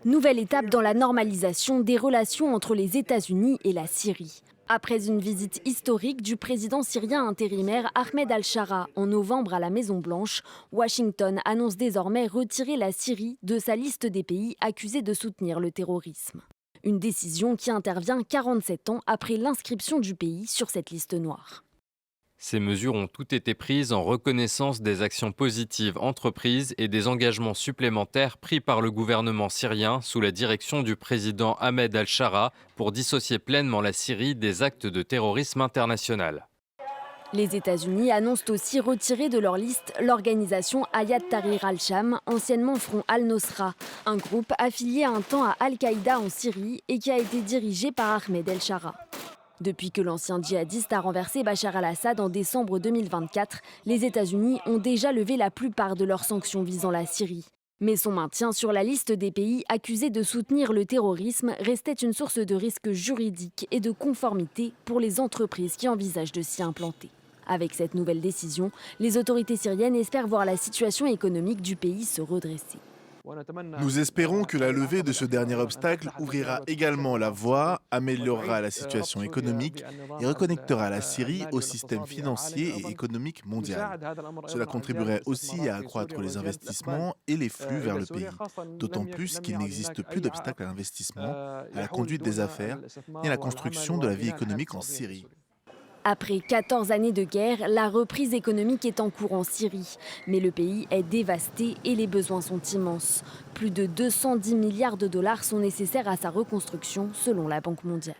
Nouvelle étape dans la normalisation des relations entre les États-Unis et la Syrie. Après une visite historique du président syrien intérimaire Ahmed al-Shara en novembre à la Maison-Blanche, Washington annonce désormais retirer la Syrie de sa liste des pays accusés de soutenir le terrorisme. Une décision qui intervient 47 ans après l'inscription du pays sur cette liste noire. Ces mesures ont toutes été prises en reconnaissance des actions positives entreprises et des engagements supplémentaires pris par le gouvernement syrien sous la direction du président Ahmed al-Shara pour dissocier pleinement la Syrie des actes de terrorisme international. Les États-Unis annoncent aussi retirer de leur liste l'organisation Hayat Tahrir al-Sham, anciennement Front al-Nosra, un groupe affilié un temps à Al-Qaïda en Syrie et qui a été dirigé par Ahmed el-Shara. Depuis que l'ancien djihadiste a renversé Bachar al-Assad en décembre 2024, les États-Unis ont déjà levé la plupart de leurs sanctions visant la Syrie. Mais son maintien sur la liste des pays accusés de soutenir le terrorisme restait une source de risque juridique et de conformité pour les entreprises qui envisagent de s'y implanter. Avec cette nouvelle décision, les autorités syriennes espèrent voir la situation économique du pays se redresser. Nous espérons que la levée de ce dernier obstacle ouvrira également la voie, améliorera la situation économique et reconnectera la Syrie au système financier et économique mondial. Cela contribuerait aussi à accroître les investissements et les flux vers le pays, d'autant plus qu'il n'existe plus d'obstacle à l'investissement, à la conduite des affaires et à la construction de la vie économique en Syrie. Après 14 années de guerre, la reprise économique est en cours en Syrie. Mais le pays est dévasté et les besoins sont immenses. Plus de 210 milliards de dollars sont nécessaires à sa reconstruction, selon la Banque mondiale.